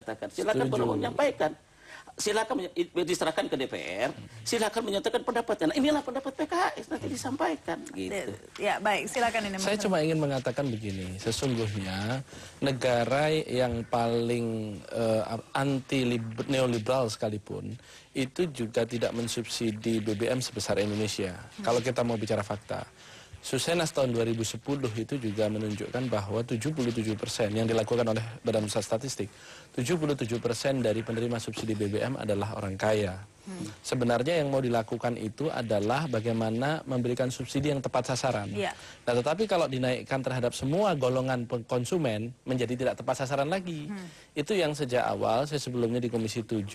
katakan. Silakan kalau mau menyampaikan. Silakan diserahkan ke DPR, silakan menyatakan pendapatnya. Nah, inilah pendapat PKS nanti disampaikan. Gitu. Ya baik, silakan ini. Saya cuma ingin mengatakan begini, sesungguhnya negara yang paling anti neoliberal sekalipun itu juga tidak mensubsidi BBM sebesar Indonesia. Kalau kita mau bicara fakta. Susenas tahun 2010 itu juga menunjukkan bahwa 77% yang dilakukan oleh Badan Pusat Statistik, 77% dari penerima subsidi BBM adalah orang kaya. Sebenarnya yang mau dilakukan itu adalah bagaimana memberikan subsidi yang tepat sasaran. Nah, tetapi kalau dinaikkan terhadap semua golongan konsumen menjadi tidak tepat sasaran lagi. Itu yang sejak awal, saya sebelumnya di Komisi 7,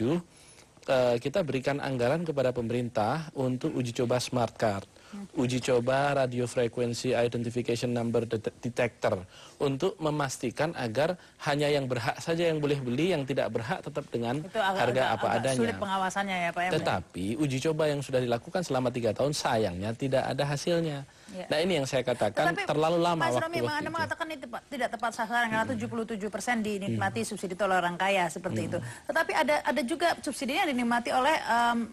kita berikan anggaran kepada pemerintah untuk uji coba smart card. Uji coba radio frequency identification number detector untuk memastikan agar hanya yang berhak saja yang boleh beli, yang tidak berhak tetap dengan harga apa adanya. Sulit pengawasannya ya Pak. Tetapi uji coba yang sudah dilakukan selama 3 tahun sayangnya tidak ada hasilnya. Nah ini yang saya katakan terlalu lama Mas waktu Romi, Anda mengatakan ini tidak tepat sasaran karena 77% dinikmati subsidi oleh orang kaya seperti itu. Tetapi ada juga subsidi yang dinikmati oleh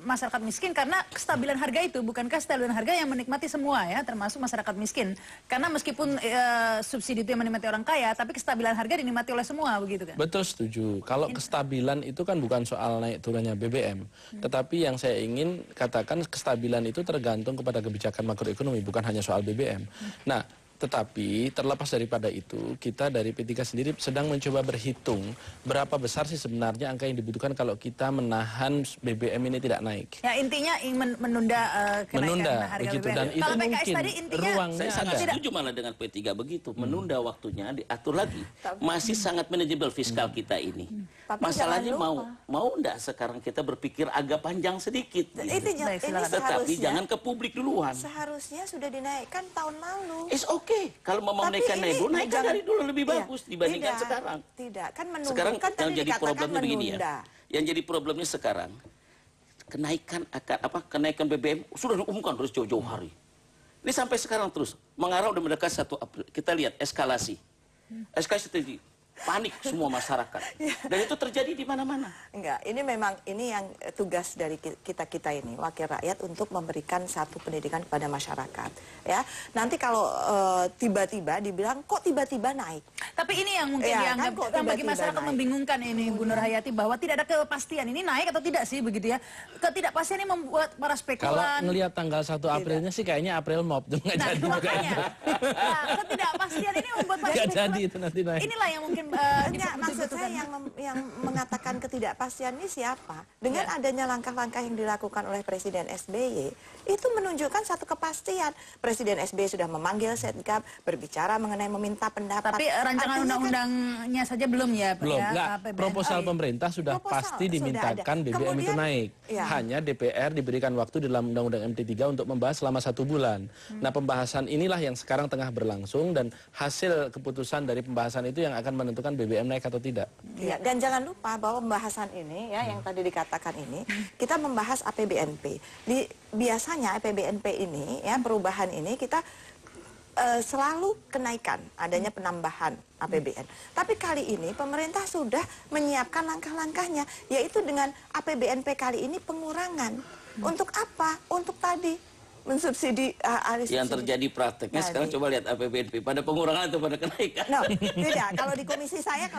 masyarakat miskin karena kestabilan harga itu, bukankah kestabilan harga yang menikmati semua ya, termasuk masyarakat miskin. Karena meskipun subsidi itu yang menikmati orang kaya, tapi kestabilan harga dinikmati oleh semua, begitu kan? Betul, setuju. Kalau kestabilan itu kan bukan soal naik turunnya BBM, tetapi yang saya ingin katakan kestabilan itu tergantung kepada kebijakan makroekonomi, bukan hanya soal BBM. Nah, tetapi terlepas daripada itu, kita dari P3 sendiri sedang mencoba berhitung berapa besar sih sebenarnya angka yang dibutuhkan kalau kita menahan BBM ini tidak naik. Ya intinya ingin menunda kenaikan harga begitu. BBM. Dan itu kalau PKS mungkin tadi intinya ruangnya saya sangat setuju malah dengan P3 begitu. Menunda waktunya, diatur lagi. Masih sangat manajeble fiskal kita ini. Masalahnya mau enggak sekarang kita berpikir agak panjang sedikit. Itu tetapi jangan ke publik duluan. Seharusnya sudah dinaikkan tahun lalu. It's okay. Kalau mau naikkan nego, naikkan dari dulu lebih bagus dibandingkan sekarang. Tidak, kan menunggu. Sekarang Kan yang jadi problemnya begini menunda. ya. Yang jadi problemnya sekarang kenaikan BBM sudah diumumkan terus jauh-jauh hari. Ini sampai sekarang terus mengarah udah mendekat 1 April. Kita lihat eskalasi. Eskalasi terjadi. Panik semua masyarakat. Dan itu terjadi di mana-mana. Enggak, ini yang tugas dari kita ini, wakil rakyat, untuk memberikan satu pendidikan kepada masyarakat. Ya, nanti kalau tiba-tiba dibilang kok tiba-tiba naik. Tapi ini yang mungkin dianggap yang bagi masyarakat membingungkan ini, Bu Nur Hayati, bahwa tidak ada kepastian ini naik atau tidak sih begitu ya. Ketidakpastian ini membuat para spekulan. Kalau ngelihat tanggal 1 Aprilnya sih kayaknya April Mop. Nggak jadi makanya. Nah, ketidakpastian ini membuat para spekulan. Jadi itu nanti naik. Inilah yang mungkin maksud saya yang mengatakan ketidakpastian ini siapa? Dengan adanya langkah-langkah yang dilakukan oleh Presiden SBY, itu menunjukkan satu kepastian. Presiden SBY sudah memanggil Setgab, berbicara mengenai meminta pendapat. Tapi rancangan undang-undangnya saja belum ya? Belum. Proposal pemerintah sudah pasti dimintakan BBM itu naik. Hanya DPR diberikan waktu dalam Undang-Undang MT3 untuk membahas selama 1 bulan. Nah, pembahasan inilah yang sekarang tengah berlangsung dan hasil keputusan dari pembahasan itu yang akan menentukan BBM naik atau tidak. Ya, dan jangan lupa bahwa pembahasan ini ya yang tadi dikatakan ini kita membahas APBNP. Biasanya APBNP ini ya perubahan ini kita selalu kenaikan, adanya penambahan APBN. Tapi kali ini pemerintah sudah menyiapkan langkah-langkahnya, yaitu dengan APBNP kali ini pengurangan. Untuk apa? Untuk tadi mensubsidi yang terjadi prakteknya sekarang coba lihat APBNP pada pengurangan atau pada kenaikan. Tidak. Kalau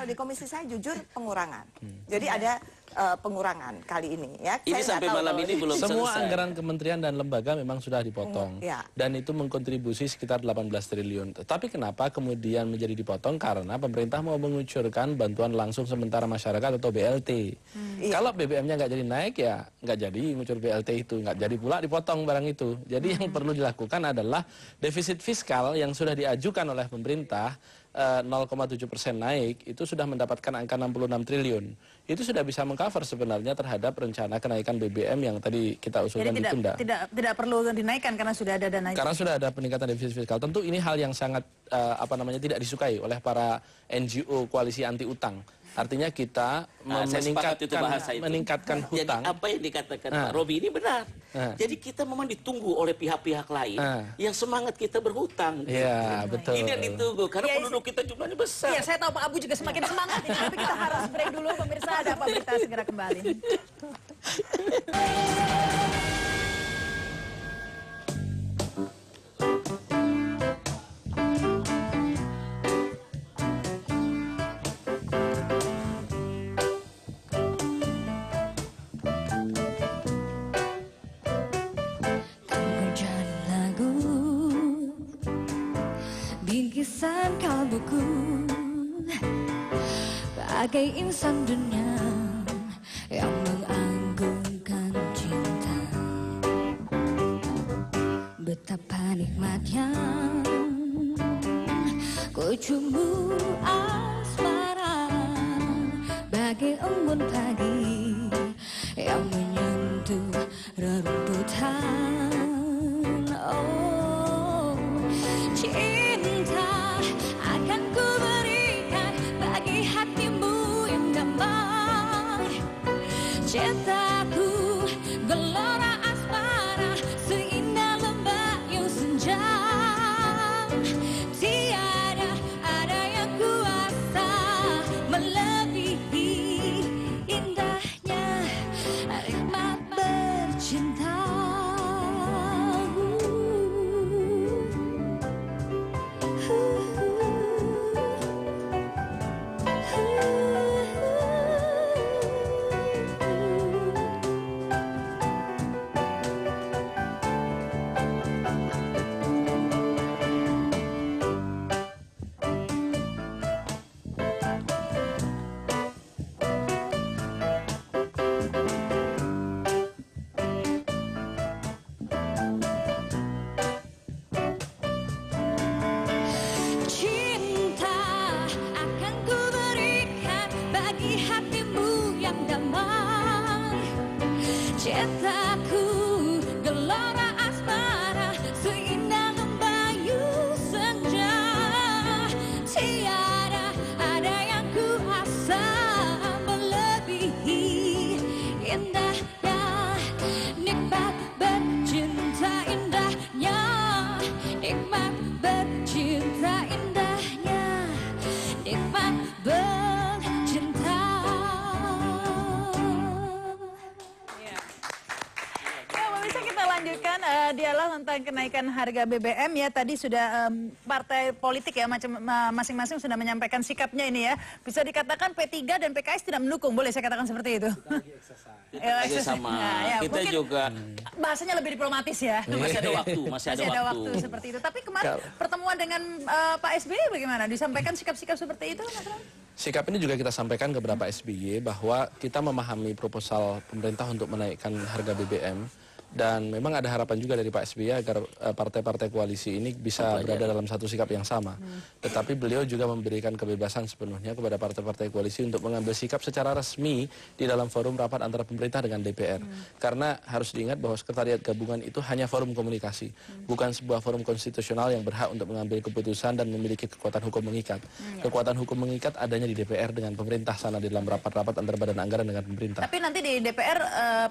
di komisi saya jujur pengurangan. Jadi ada pengurangan kali ini ya. Ini sampai malam ini belum semua selesai. Anggaran kementerian dan lembaga memang sudah dipotong dan itu mengkontribusi sekitar 18 triliun. Tapi kenapa kemudian menjadi dipotong? Karena pemerintah mau mengucurkan bantuan langsung sementara masyarakat atau BLT. Kalau BBM-nya nggak jadi naik ya nggak jadi ngucur BLT itu, nggak jadi pula dipotong barang itu. Jadi yang perlu dilakukan adalah defisit fiskal yang sudah diajukan oleh pemerintah 0,7% naik, itu sudah mendapatkan angka 66 triliun. Itu sudah bisa mengcover sebenarnya terhadap rencana kenaikan BBM yang tadi kita usulkan ditunda. Tidak perlu dinaikkan karena sudah ada dana. Karena sudah ada peningkatan defisit fiskal. Tentu ini hal yang sangat tidak disukai oleh para NGO koalisi anti utang. Artinya kita saya sepakat itu bahasa itu. meningkatkan hutang. Jadi apa yang dikatakan Pak Robi ini benar. Jadi kita memang ditunggu oleh pihak-pihak lain yang semangat kita berhutang. Iya, betul. Ini yang ditunggu karena penduduk kita jumlahnya besar. Iya, saya tahu Pak Abu juga semakin semangat ini, tapi kita harus break dulu pemirsa, ada apa berita segera kembali. Bingkisan kalbuku bagai insan dunia yang mengagunkan cinta. Betapa nikmatnya ku cumbu asmara bagai embun pagi yang menyentuh rerumputan. Oh, cinta akan ku berikan bagi hatimu yang damai. Cintaku gelora asmara seindah lembayung senja. Tiada ada yang kuasa melebihi indahnya nikmat bercinta. Cintaku gelora asmara seindah lembayung senja. Tiada ada yang kuasa melebihi indahnya nikmat bercinta. Indahnya nikmat bercinta. Indahnya nikmat bercinta. Lanjutkan dialog tentang kenaikan harga BBM ya. Tadi sudah partai politik ya masing-masing sudah menyampaikan sikapnya ini ya. Bisa dikatakan P3 dan PKS tidak mendukung, boleh saya katakan seperti itu? Kita lagi sama. Nah, ya, kita juga bahasanya lebih diplomatis ya. masih ada waktu, masih ada waktu seperti itu. Tapi kemarin pertemuan dengan Pak SBY bagaimana? Disampaikan sikap-sikap seperti itu, Mas Ram? Sikap ini juga kita sampaikan kepada Pak SBY bahwa kita memahami proposal pemerintah untuk menaikkan harga BBM. Dan memang ada harapan juga dari Pak SBY agar partai-partai koalisi ini bisa berada dalam satu sikap yang sama. Tetapi beliau juga memberikan kebebasan sepenuhnya kepada partai-partai koalisi untuk mengambil sikap secara resmi di dalam forum rapat antara pemerintah dengan DPR. Karena harus diingat bahwa sekretariat gabungan itu hanya forum komunikasi, bukan sebuah forum konstitusional yang berhak untuk mengambil keputusan dan memiliki kekuatan hukum mengikat. Kekuatan hukum mengikat adanya di DPR dengan pemerintah sana di dalam rapat-rapat antara badan anggaran dengan pemerintah. Tapi nanti di DPR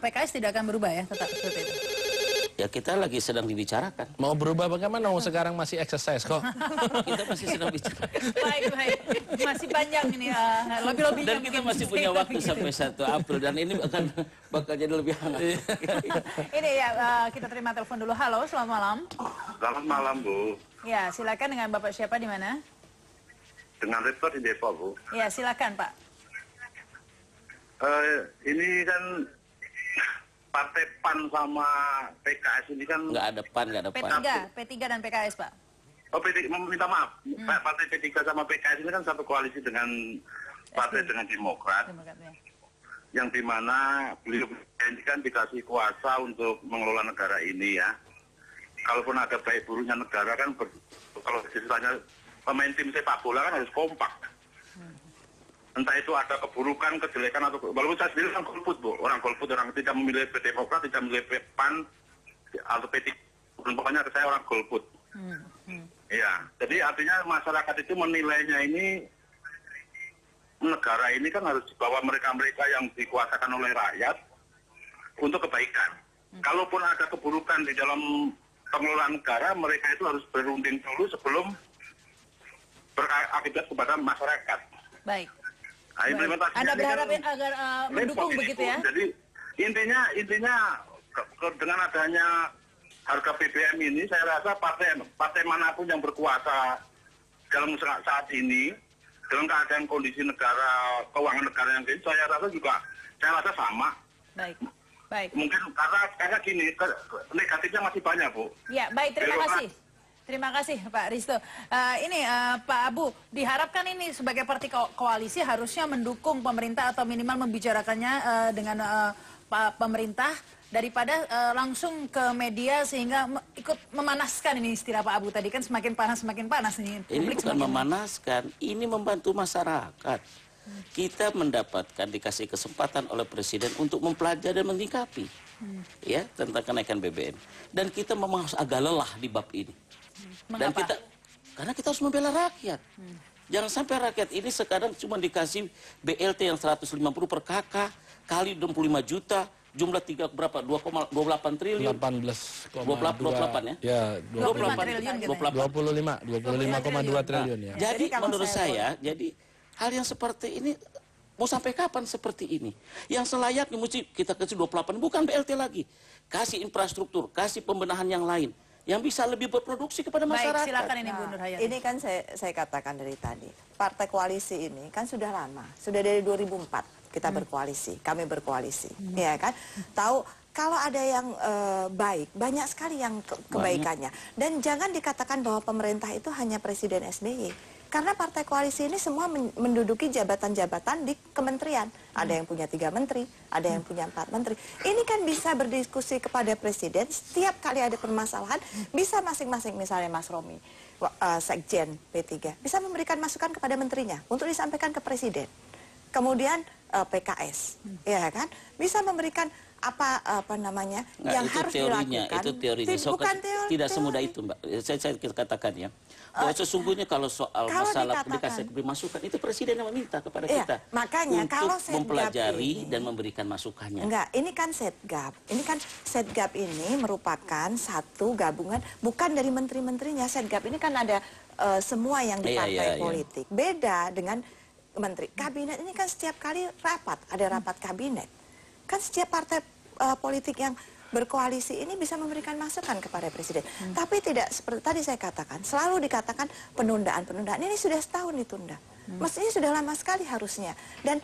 PKS tidak akan berubah ya, tetap seperti itu. Ya kita lagi sedang dibicarakan. Mau berubah bagaimana? Mau sekarang masih exercise kok. Kita masih sedang bicara. Baik. Masih panjang ini lobby-lobbynya. Dan kita masih punya waktu sampai 1 April dan ini bakal jadi lebih hangat. Ini ya kita terima telepon dulu. Halo, selamat malam. Selamat malam, Bu. Ya, silakan dengan Bapak siapa di mana? Dengan Rektor di Depok, Bu. Ya, silakan Pak. Ini kan Partai PAN sama PKS ini kan... Nggak ada PAN. P3 dan PKS, Pak. Oh, minta maaf. Partai P3 sama PKS ini kan satu koalisi dengan partai dengan Demokrat. Ya. Yang dimana beliau ini kan dikasih kuasa untuk mengelola negara ini ya. Kalaupun ada baik buruknya negara kan, kalau istilahnya pemain tim sepak bola kan harus kompak. Entah itu ada keburukan, kejelekan atau walaupun saya sendiri orang golput, Bu. Orang golput, orang tidak memilih Demokrat, tidak memilih PAN atau P3. Pokoknya saya orang golput. Iya. Jadi artinya masyarakat itu menilainya ini negara ini kan harus dibawa mereka-mereka yang dikuasakan oleh rakyat untuk kebaikan. Kalaupun ada keburukan di dalam pengelolaan negara, mereka itu harus berunding dulu sebelum berakibat kepada masyarakat. Baik. Nah, implementasinya Anda ini berharap kan agar mendukung repot begitu ini, ya? Bu. Jadi intinya dengan adanya harga BBM ini, saya rasa partai manapun yang berkuasa dalam saat ini, dalam keadaan kondisi negara, keuangan negara yang gini, saya rasa sama. Baik. Baik. Mungkin karena gini, negatifnya masih banyak, Bu. Ya, baik, terima kasih. Terima kasih Pak Risto. Pak Abu, diharapkan ini sebagai partai koalisi harusnya mendukung pemerintah atau minimal membicarakannya dengan pemerintah daripada langsung ke media sehingga ikut memanaskan ini istilah Pak Abu tadi kan semakin panas ini. Ini bukan memanaskan, ini membantu masyarakat. Kita mendapatkan dikasih kesempatan oleh Presiden untuk mempelajari dan menyikapi ya tentang kenaikan BBM. Dan kita memang harus agak lelah di bab ini. Dan karena kita harus membela rakyat. Jangan sampai rakyat ini sekarang cuma dikasih BLT yang 150 per KK kali 25 juta, jumlah berapa? 2,28 triliun. 28 ya? Ya, 25 triliun gitu. 25,2 triliun ya. Jadi menurut saya, jadi hal yang seperti ini mau sampai kapan seperti ini? Yang selayaknya mesti kita kasih 28, bukan BLT lagi. Kasih infrastruktur, kasih pembenahan yang lain yang bisa lebih berproduksi kepada masyarakat. Baik, silakan ini Bu Nur Hayati. Ini kan saya katakan dari tadi, partai koalisi ini kan sudah lama, sudah dari 2004 kita berkoalisi, kami berkoalisi, ya kan? Tahu kalau ada yang baik, banyak sekali yang kebaikannya. Dan jangan dikatakan bahwa pemerintah itu hanya Presiden SBY. Karena partai koalisi ini semua menduduki jabatan-jabatan di kementerian. Ada yang punya 3 menteri, ada yang punya 4 menteri. Ini kan bisa berdiskusi kepada Presiden, setiap kali ada permasalahan, bisa masing-masing, misalnya Mas Romi, Sekjen P3, bisa memberikan masukan kepada menterinya untuk disampaikan ke Presiden. Kemudian PKS, ya kan, bisa memberikan apa namanya yang harus dilakukan. Itu teorinya. Bukan teori. Tidak semudah itu, Mbak. Saya katakan ya. Bahwa sesungguhnya kalau soal masalah dikasih masukan itu Presiden yang meminta kepada kita. Makanya untuk kalau mempelajari dan memberikan masukannya. Enggak, ini kan Setgap. Ini kan Setgap ini merupakan satu gabungan bukan dari menteri-menterinya. Setgap ini kan ada semua yang di partai politik. Beda dengan menteri. Kabinet ini kan setiap kali rapat, ada rapat kabinet. Kan setiap partai politik yang berkoalisi ini bisa memberikan masukan kepada Presiden. Tapi tidak seperti tadi saya katakan, selalu dikatakan penundaan. Ini sudah setahun ditunda. Mestinya sudah lama sekali harusnya. Dan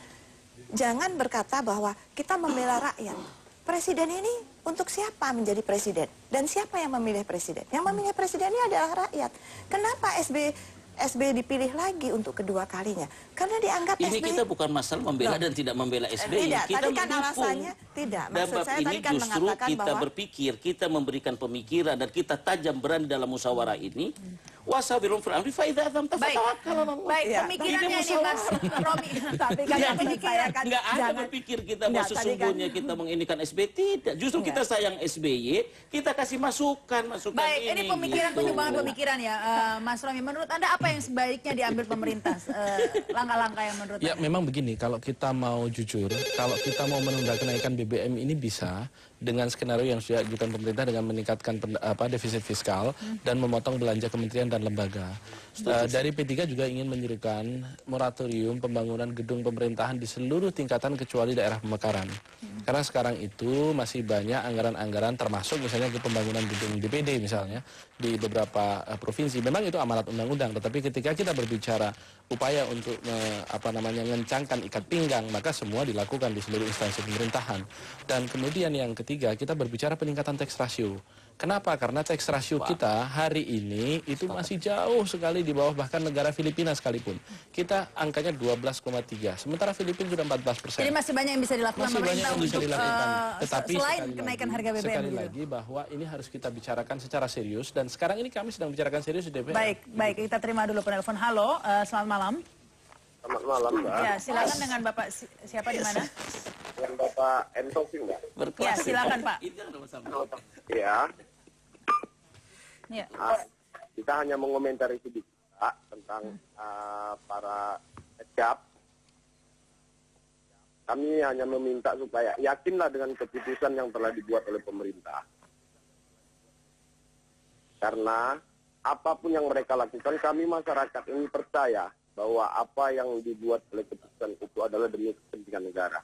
jangan berkata bahwa kita membela rakyat. Presiden ini untuk siapa menjadi presiden? Dan siapa yang memilih presiden? Yang memilih presiden ini adalah rakyat. Kenapa SBY dipilih lagi untuk kedua kalinya? Karena dianggap ini SBY... kita bukan masalah membela dan tidak membela SBY. Tidak, kita tadi kan mendukung. alasannya tidak. Dan Maksud saya ini tadi kan justru mengatakan kita bahwa berpikir, kita memberikan pemikiran dan kita tajam berani dalam musyawarah ini. Wasabirun fil amri fa idza azamta fatawakkal 'ala Allah. Baik, pemikirannya ini Mas Romi. tapi kan Iya, pemikiran kan nggak ada berpikir kita bahwa sesungguhnya kita menginikan SBY, tidak. Justru kita sayang SBY, kita kasih masukan Baik, ini. ini pemikiran gitu. penyumbangan pemikiran ya, Mas Romi. Menurut Anda apa yang sebaiknya diambil pemerintah? Langkah-langkah yang menurut Ya Anda? memang begini, kalau kita mau jujur, kalau kita mau menunda kenaikan BBM ini bisa dengan skenario yang sudah diajukan pemerintah dengan meningkatkan defisit fiskal dan memotong belanja kementerian dan lembaga. Dari P3 juga ingin menyerukan moratorium pembangunan gedung pemerintahan di seluruh tingkatan kecuali daerah pemekaran. Karena sekarang itu masih banyak anggaran-anggaran termasuk misalnya ke pembangunan gedung DPD misalnya di beberapa provinsi. Memang itu amanat undang-undang, tetapi ketika kita berbicara upaya untuk mengencangkan ikat pinggang, maka semua dilakukan di seluruh instansi pemerintahan. Dan kemudian yang ketiga, kita berbicara peningkatan tax ratio. Kenapa? Karena tax ratio kita hari ini itu masih jauh sekali di bawah bahkan negara Filipina sekalipun. Kita angkanya 12,3, sementara Filipina sudah 14%. Jadi masih banyak yang bisa dilakukan Masih banyak yang bisa untuk dilakukan. Tetapi selain kenaikan harga BBM. sekali gitu. lagi bahwa ini harus kita bicarakan secara serius dan sekarang ini kami sedang bicarakan serius di DPR. Baik, kita terima dulu penelpon. Halo, selamat malam. Selamat malam, Mbak. Ya, silakan dengan Bapak siapa di mana? Dengan Bapak M. Taufik, Mbak. Ya, silakan Pak. Ya, Ya. kita hanya mengomentari sedikit Pak, tentang para Setgap kami hanya meminta supaya yakinlah dengan keputusan yang telah dibuat oleh pemerintah. Karena apapun yang mereka lakukan, kami masyarakat ini percaya bahwa apa yang dibuat oleh keputusan itu adalah demi kepentingan negara.